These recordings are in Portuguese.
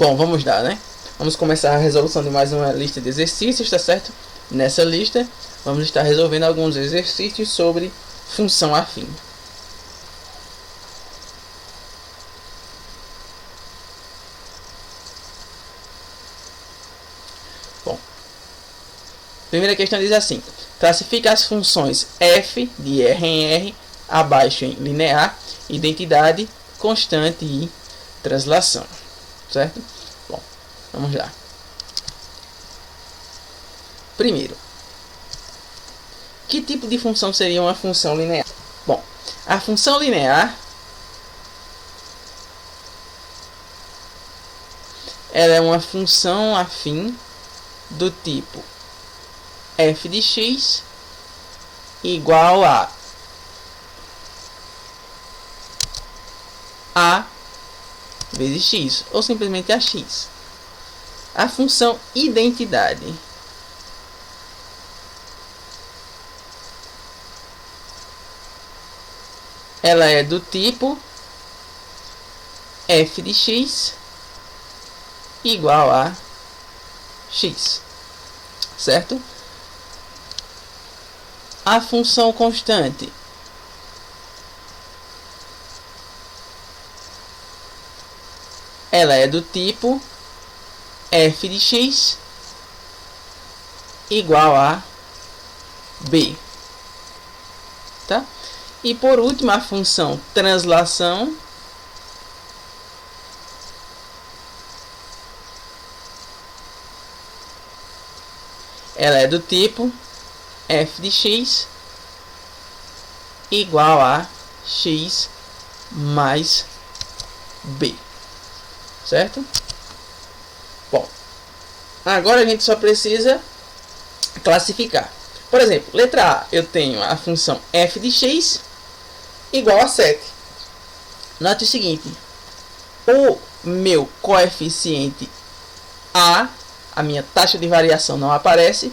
Bom, vamos lá, né? Vamos começar a resolução de mais uma lista de exercícios, tá certo? Nessa lista, vamos estar resolvendo alguns exercícios sobre função afim. Bom, primeira questão diz assim: classifica as funções f de R em R, abaixo em linear, identidade, constante e translação, certo? Bom, vamos lá. Primeiro, que tipo de função seria uma função linear? Bom, a função linear ela é uma função afim do tipo f de x igual a vezes x, ou simplesmente a x. A função identidade ela é do tipo f de x igual a x, certo? A função constante ela é do tipo f de x igual a b, tá? E por último, a função translação ela é do tipo f de x igual a x mais b, certo? Bom, agora a gente só precisa classificar. Por exemplo, letra A, eu tenho a função f de x igual a 7. Note o seguinte: o meu coeficiente a minha taxa de variação não aparece,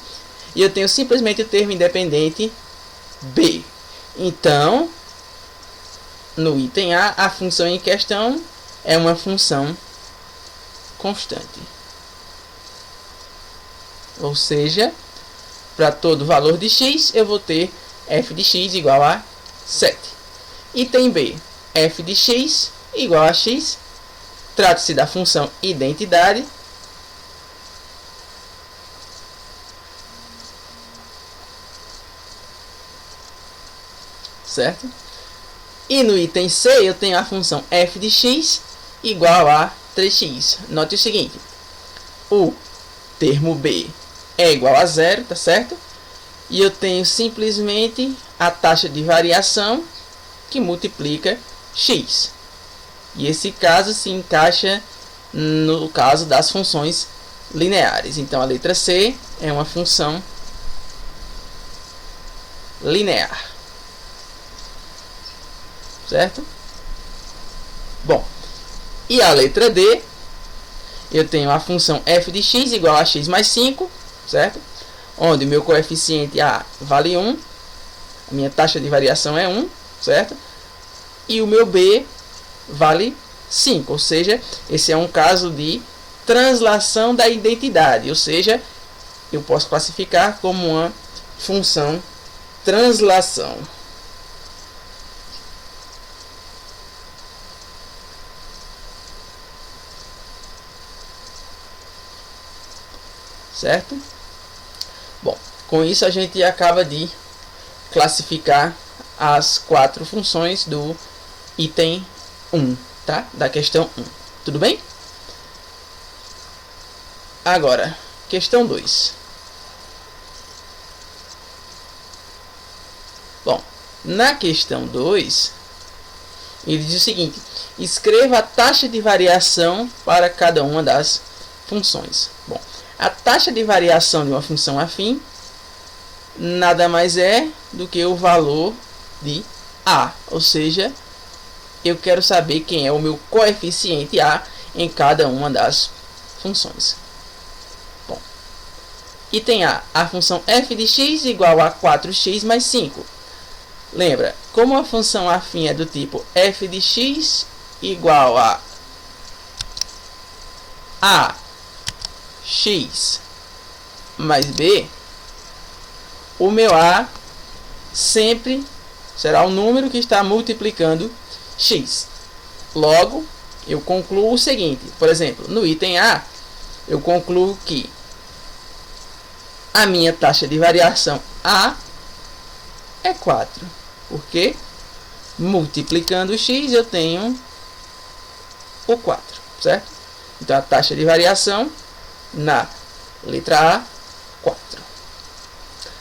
e eu tenho simplesmente o termo independente b. Então, no item A função em questão é uma função constante. Ou seja, para todo valor de x, eu vou ter f de x igual a 7. Item B, f de x igual a x. Trata-se da função identidade. Certo? E no item C, eu tenho a função f de x igual a 3x. Note o seguinte: o termo B é igual a 0, tá certo? E eu tenho simplesmente a taxa de variação que multiplica x. E esse caso se encaixa no caso das funções lineares. Então a letra C é uma função linear. Certo? Bom, e a letra D, eu tenho a função f de x igual a x mais 5, certo? Onde o meu coeficiente A vale 1, a minha taxa de variação é 1, certo? E o meu B vale 5, ou seja, esse é um caso de translação da identidade, ou seja, eu posso classificar como uma função translação. Certo? Bom, com isso a gente acaba de classificar as 4 funções do item 1, tá? Da questão 1. Tudo bem? Agora, questão 2. Bom, na questão 2, ele diz o seguinte: escreva a taxa de variação para cada uma das funções. Bom, a taxa de variação de uma função afim nada mais é do que o valor de A, ou seja, eu quero saber quem é o meu coeficiente A em cada uma das funções. Bom, item A, a função f de x igual a 4x mais 5. Lembra, como a função afim é do tipo f de x igual a a x mais b, o meu a sempre será o número que está multiplicando x. Logo, eu concluo o seguinte, por exemplo, no item A, eu concluo que a minha taxa de variação A é 4, porque multiplicando x eu tenho o 4, certo? Então a taxa de variação na letra A, 4.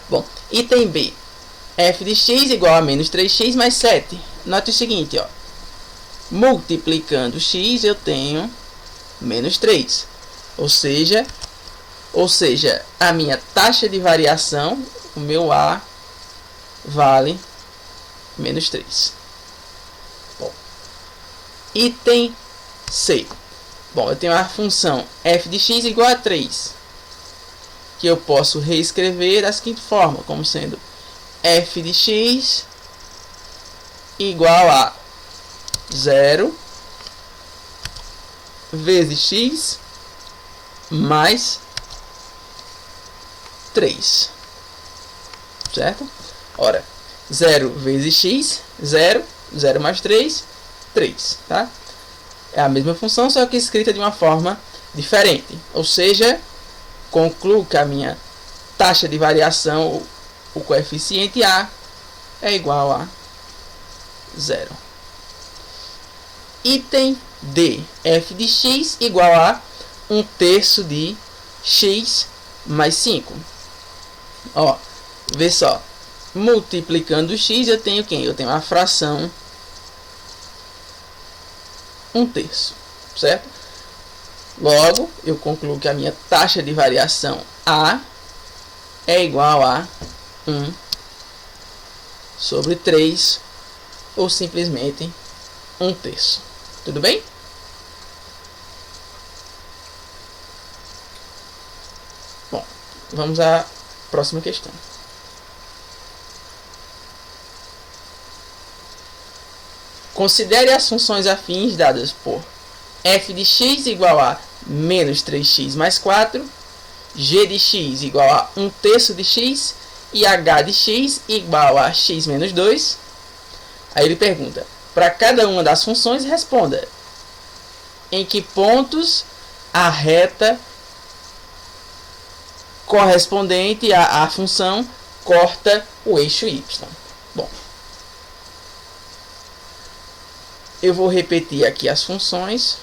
Bom, item B, f de x igual a menos 3x mais 7. Note o seguinte, ó, multiplicando x eu tenho menos 3, ou seja, a minha taxa de variação, o meu a, vale menos 3. Bom, item C. Bom, eu tenho a função f de x igual a 3, que eu posso reescrever da seguinte forma, como sendo f de x igual a 0 vezes x mais 3, certo? Ora, 0 vezes x, 0, 0 mais 3, 3, tá? É a mesma função, só que escrita de uma forma diferente. Ou seja, concluo que a minha taxa de variação, o coeficiente a, é igual a 0. Item D, f de x igual a 1/3 de x mais 5. Ó, vê só, multiplicando x eu tenho quem? Eu tenho a fração 1/3, certo? Logo, eu concluo que a minha taxa de variação a é igual a 1 sobre 3, ou simplesmente 1/3. Tudo bem? Bom, vamos à próxima questão. Considere as funções afins dadas por f de x igual a menos 3x mais 4, g de x igual a 1/3 de x e h de x igual a x menos 2. Aí ele pergunta, para cada uma das funções, responda em que pontos a reta correspondente à função corta o eixo y. Bom, eu vou repetir aqui as funções.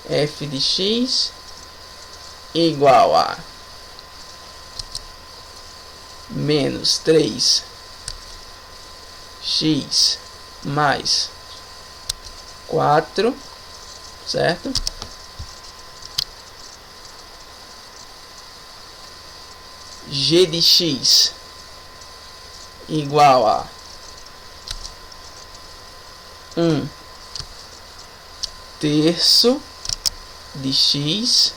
F de x igual a menos 3x mais 4, certo? G de x igual a 1/3 de x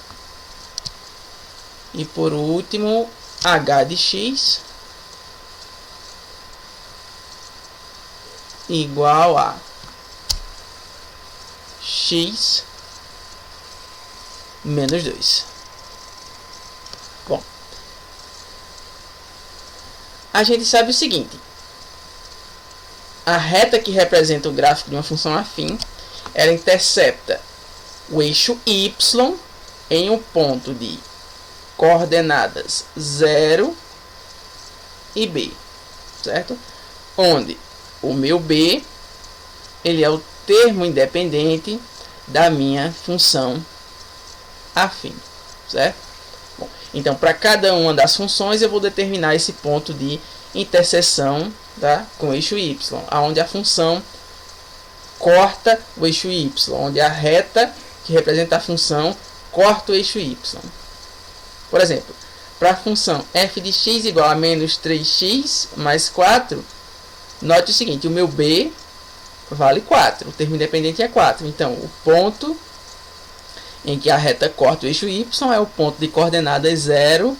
e por último h de x igual a x menos 2. Bom, a gente sabe o seguinte, a reta que representa o gráfico de uma função afim, ela intercepta o eixo y em um ponto de coordenadas 0 e b, certo? Onde o meu b, ele é o termo independente da minha função afim, certo? Bom, então, para cada uma das funções, eu vou determinar esse ponto de interseção, tá, com o eixo y, onde a função corta o eixo y, onde a reta que representa a função corta o eixo y. Por exemplo, para a função f de x igual a menos 3x mais 4, note o seguinte, o meu b vale 4, o termo independente é 4. Então, o ponto em que a reta corta o eixo y é o ponto de coordenadas 0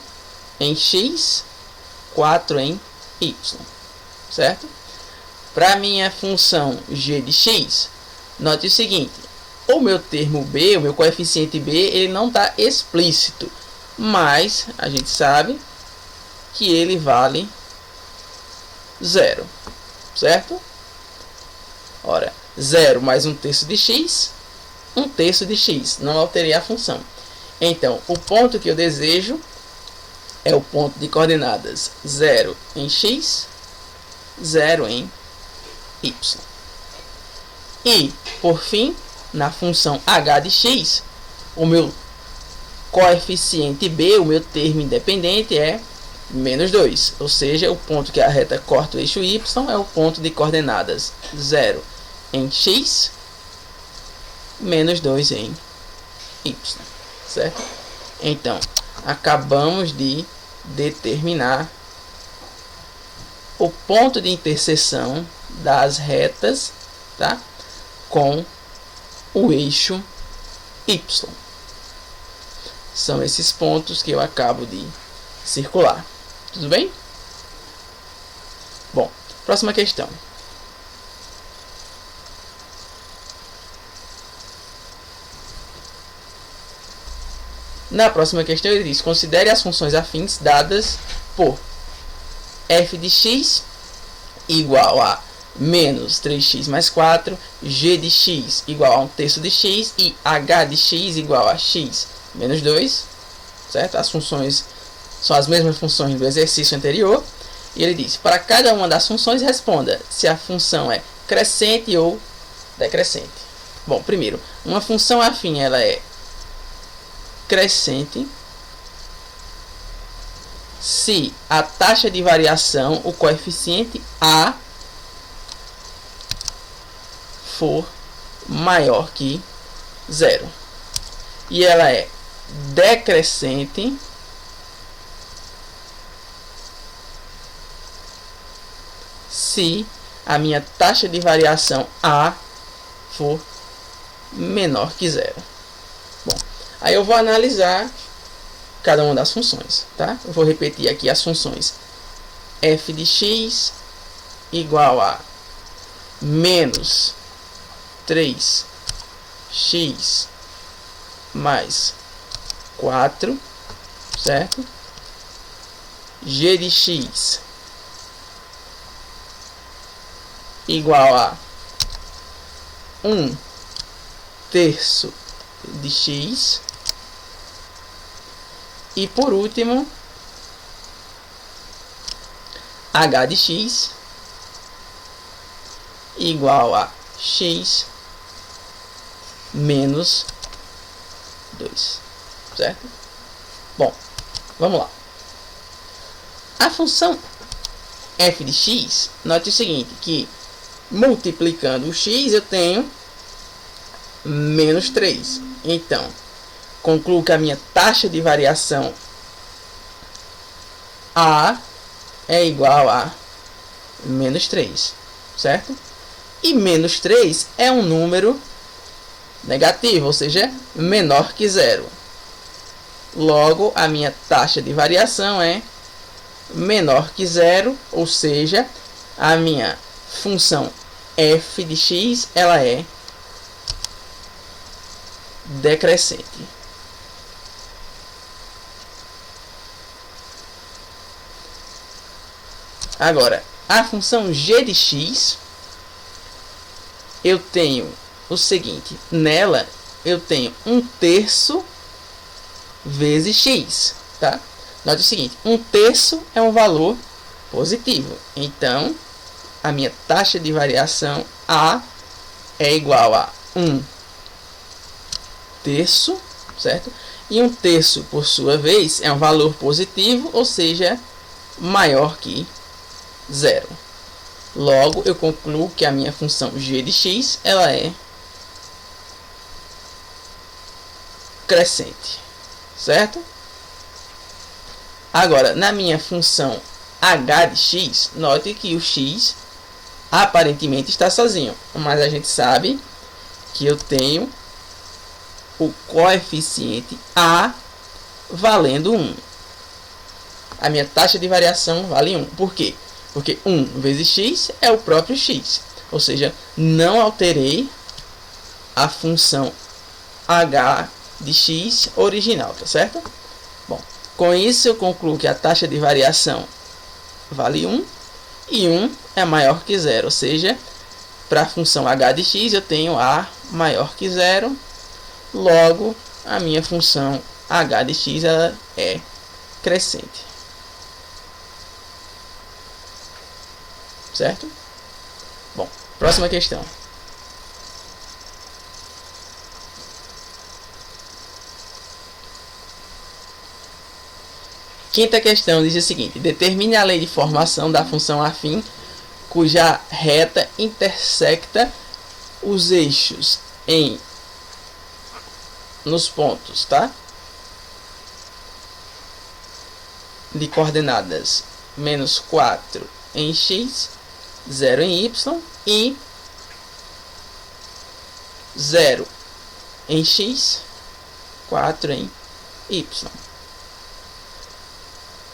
em x, 4 em y, certo? Para a minha função g de x, note o seguinte, o meu termo b, o meu coeficiente b, ele não está explícito, mas a gente sabe que ele vale 0, certo? Ora, 0 mais 1/3 de x, 1/3 de x, não alterei a função. Então, o ponto que eu desejo é o ponto de coordenadas 0 em x, 0 em y. E, por fim, na função h de x, o meu coeficiente b, o meu termo independente, é menos 2. Ou seja, o ponto que a reta corta o eixo y é o ponto de coordenadas 0 em x, menos 2 em y. Certo? Então, acabamos de determinar o ponto de interseção das retas, tá? Com o eixo y. São esses pontos que eu acabo de circular. Tudo bem? Bom, próxima questão. Na próxima questão ele diz: considere as funções afins dadas por f de x igual a menos 3x mais 4, g de x igual a 1/3 de x e h de x igual a x menos 2, certo? As funções são as mesmas funções do exercício anterior. E ele diz: para cada uma das funções responda se a função é crescente ou decrescente. Bom, primeiro, uma função afim ela é crescente se a taxa de variação, o coeficiente a, for maior que 0. E ela é decrescente se a minha taxa de variação a for menor que 0. Bom, aí eu vou analisar cada uma das funções, tá? Eu vou repetir aqui as funções. F de x igual a menos 3x mais 4, certo? G de x igual a 1/3 de x. E por último, h de x igual a x menos 2, certo? Bom, vamos lá. A função f de x, note o seguinte, que multiplicando o x eu tenho menos 3. Então, concluo que a minha taxa de variação a é igual a menos 3, certo? E menos 3 é um número negativo, ou seja, menor que 0. Logo, a minha taxa de variação é menor que 0, ou seja, a minha função f de x ela é decrescente. Agora, a função g de x, eu tenho o seguinte, nela eu tenho 1/3 vezes x, tá? Note o seguinte, 1/3 é um valor positivo, então a minha taxa de variação a é igual a 1/3, certo? E 1/3, por sua vez, é um valor positivo, ou seja, maior que 0. Logo, eu concluo que a minha função g de x ela é crescente, certo? Agora, na minha função h de x, note que o x aparentemente está sozinho, mas a gente sabe que eu tenho o coeficiente a valendo 1. A minha taxa de variação vale 1. Por quê? Porque 1 vezes x é o próprio x. Ou seja, não alterei a função h de x original, tá certo? Bom, com isso eu concluo que a taxa de variação vale 1 e 1 é maior que 0, ou seja, para a função h de x eu tenho a maior que 0, logo a minha função h de x ela é crescente, certo? Bom, próxima questão. Quinta questão diz o seguinte: determine a lei de formação da função afim cuja reta intersecta os eixos nos pontos, tá? De coordenadas menos 4 em x, 0 em y e 0 em x, 4 em y.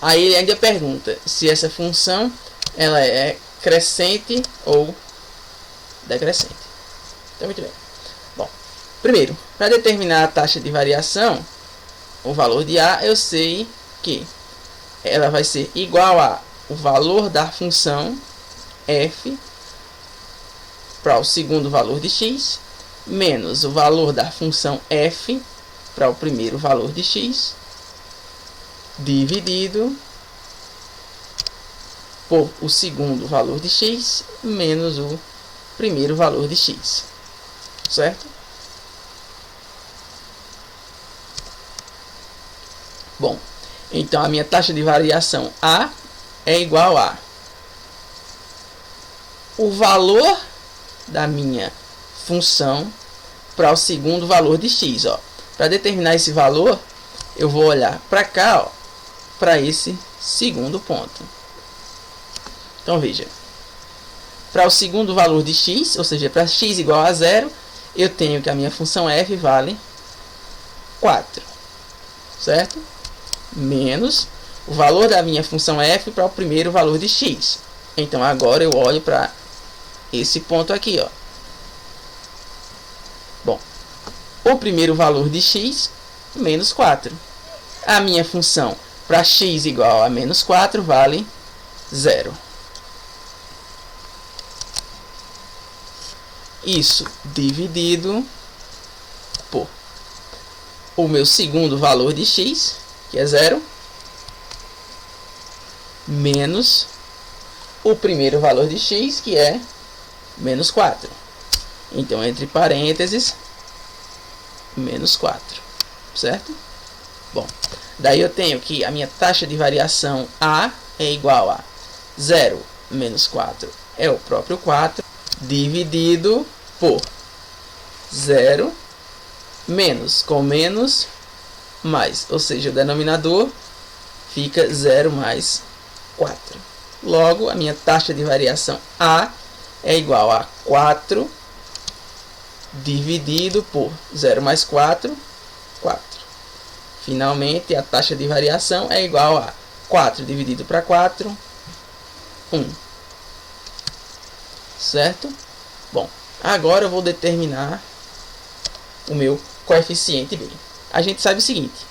Aí ele ainda pergunta se essa função ela é crescente ou decrescente. Então, muito bem. Bom, primeiro, para determinar a taxa de variação, o valor de a, eu sei que ela vai ser igual a o valor da função f para o segundo valor de x, menos o valor da função f para o primeiro valor de x, dividido por o segundo valor de x menos o primeiro valor de x, certo? Bom, então a minha taxa de variação a é igual a o valor da minha função para o segundo valor de x. Para determinar esse valor, eu vou olhar para cá, ó, para esse segundo ponto. Então veja, para o segundo valor de x, ou seja, para x igual a 0, eu tenho que a minha função f vale 4, certo? Menos o valor da minha função f para o primeiro valor de x. Então agora eu olho para esse ponto aqui, ó. Bom, o primeiro valor de x, menos 4. A minha função para x igual a menos 4 vale 0. Isso dividido por o meu segundo valor de x, que é 0, menos o primeiro valor de x, que é menos 4. Então, entre parênteses, menos 4, certo? Bom, daí eu tenho que a minha taxa de variação a é igual a 0 menos 4 é o próprio 4, dividido por 0 menos com menos mais, ou seja, o denominador fica 0 mais 4. Logo, a minha taxa de variação a é igual a 4 dividido por 0 mais 4, 4. Finalmente, a taxa de variação é igual a 4 dividido para 4, 1. Certo? Bom, agora eu vou determinar o meu coeficiente b. A gente sabe o seguinte,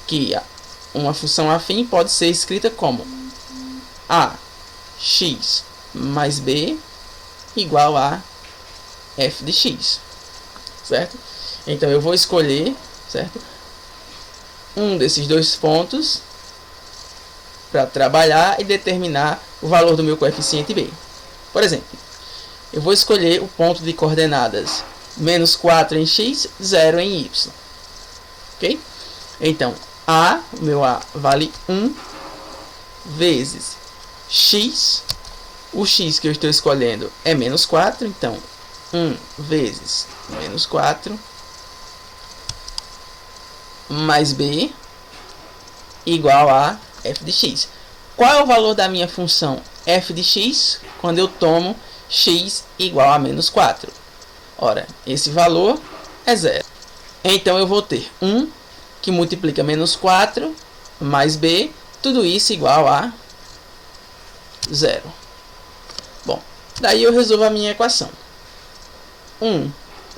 que uma função afim pode ser escrita como ax mais b igual a f de x, certo? Então eu vou escolher, certo, um desses dois pontos para trabalhar e determinar o valor do meu coeficiente b. Por exemplo, eu vou escolher o ponto de coordenadas menos 4 em x, 0 em y. Ok? Então, o meu a vale 1 vezes x. O x que eu estou escolhendo é menos 4, então 1 vezes menos 4 mais b igual a f de x. Qual é o valor da minha função f de x quando eu tomo x igual a menos 4? Ora, esse valor é 0. Então eu vou ter 1 que multiplica menos 4 mais b, tudo isso igual a 0. Bom, daí eu resolvo a minha equação. 1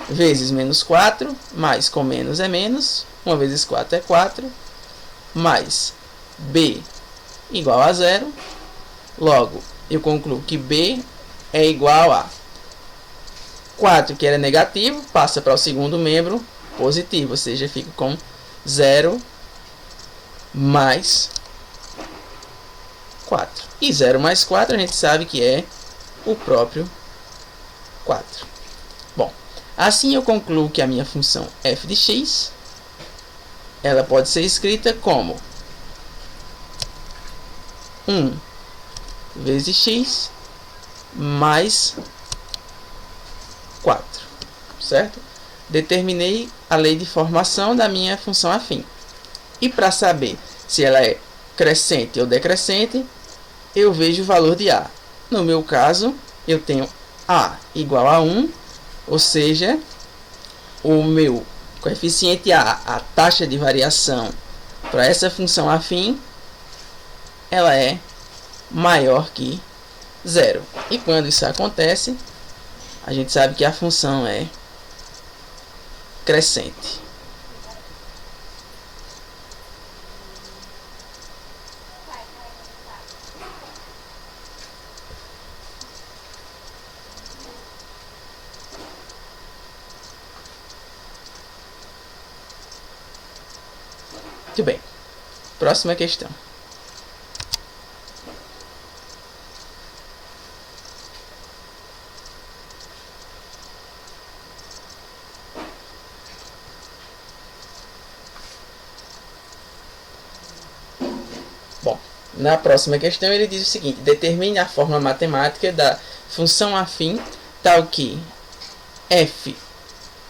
vezes menos 4, mais com menos é menos, 1 vezes 4 é 4, mais b igual a 0, logo eu concluo que b é igual a 4, que era negativo, passa para o segundo membro positivo, ou seja, fica com 0 mais 4. E 0 mais 4 a gente sabe que é o próprio 4. Bom, assim eu concluo que a minha função f de x, ela pode ser escrita como 1 vezes x mais 4, certo? Determinei a lei de formação da minha função afim. E para saber se ela é crescente ou decrescente, eu vejo o valor de a. No meu caso, eu tenho a igual a 1, ou seja, o meu coeficiente a taxa de variação para essa função afim, ela é maior que 0. E quando isso acontece, a gente sabe que a função é crescente. Muito bem. Próxima questão. Bom, na próxima questão ele diz o seguinte: determine a fórmula matemática da função afim tal que f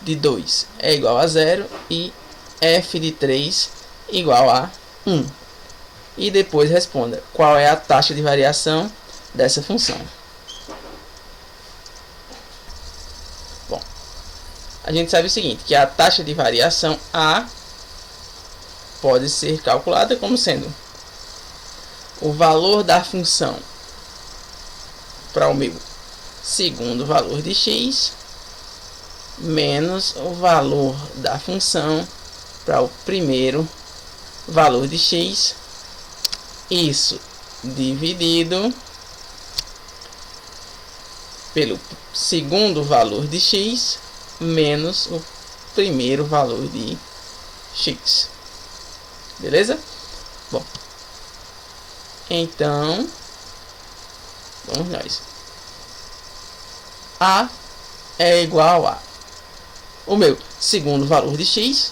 de 2 é igual a 0 e f de 3 igual a 1. E depois responda qual é a taxa de variação dessa função. Bom, a gente sabe o seguinte, que a taxa de variação a pode ser calculada como sendo o valor da função para o meu segundo valor de x menos o valor da função para o primeiro valor de x, isso dividido pelo segundo valor de x menos o primeiro valor de x. Beleza? Bom, então vamos nós. A é igual a, o meu segundo valor de x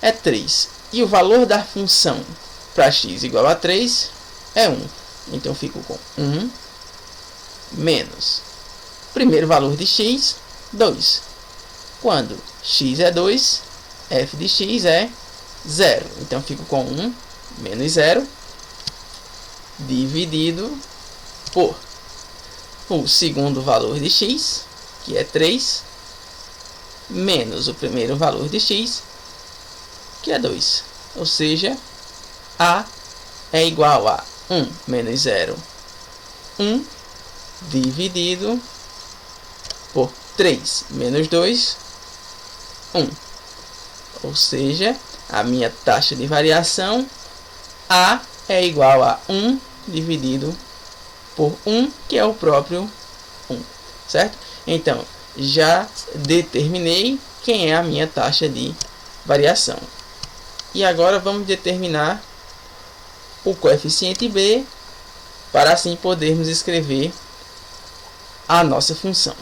é 3 e o valor da função para x igual a 3 é 1. Então eu fico com 1 menos primeiro valor de x, 2. Quando x é 2, f de x é 0. Então eu fico com 1 menos 0 dividido por o segundo valor de x, que é 3, menos o primeiro valor de x, que é 2. Ou seja, a é igual a 1 menos 0, 1, dividido por 3 menos 2, 1. Ou seja, a minha taxa de variação, a é igual a 1 dividido por 1, que é o próprio 1, certo? Então, já determinei quem é a minha taxa de variação. E agora vamos determinar o coeficiente b, para assim podermos escrever a nossa função.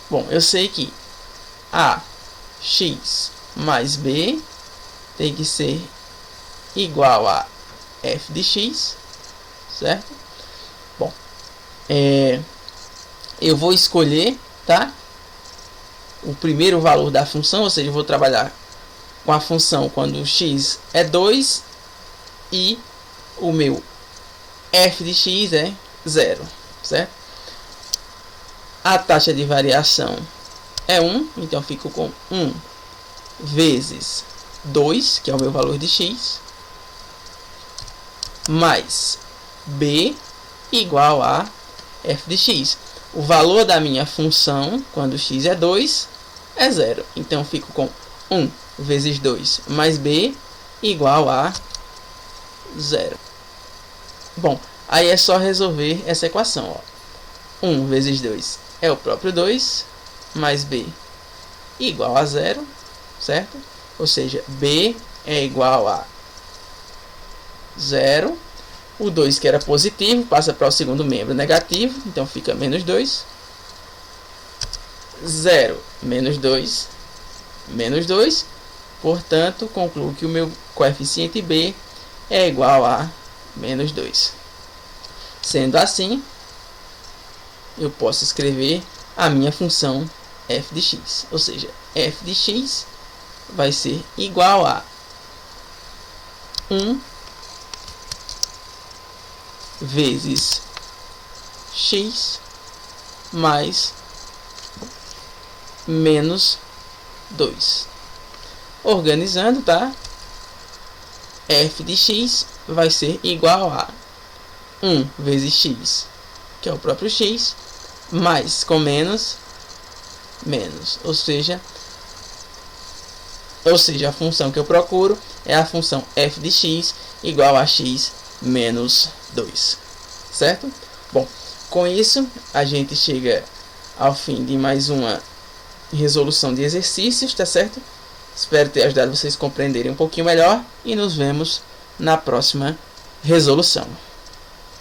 Bom, eu sei que ax mais b tem que ser igual a f de x, certo? Bom, eu vou escolher, tá, o primeiro valor da função, ou seja, eu vou trabalhar com a função quando x é 2 e o meu f de x é 0, certo? A taxa de variação é 1, então eu fico com 1 vezes 2, que é o meu valor de x, mais b igual a f de x. O valor da minha função, quando x é 2, é 0. Então, fico com 1 vezes 2 mais b igual a 0. Bom, aí é só resolver essa equação. Ó. 1 vezes 2 é o próprio 2, mais b igual a 0, certo? Ou seja, b é igual a 0. O 2 que era positivo passa para o segundo membro negativo, então fica menos 2. 0 menos 2, menos 2. Portanto, concluo que o meu coeficiente b é igual a menos 2. Sendo assim, eu posso escrever a minha função f de x. Ou seja, f de x vai ser igual a 1 vezes x mais menos 2. Organizando, tá? F de x vai ser igual a 1 vezes x, que é o próprio x, mais com menos, menos. Ou seja, a função que eu procuro é a função f de x igual a x menos 2. Certo? Bom, com isso, a gente chega ao fim de mais uma resolução de exercícios, tá certo? Espero ter ajudado vocês a compreenderem um pouquinho melhor e nos vemos na próxima resolução.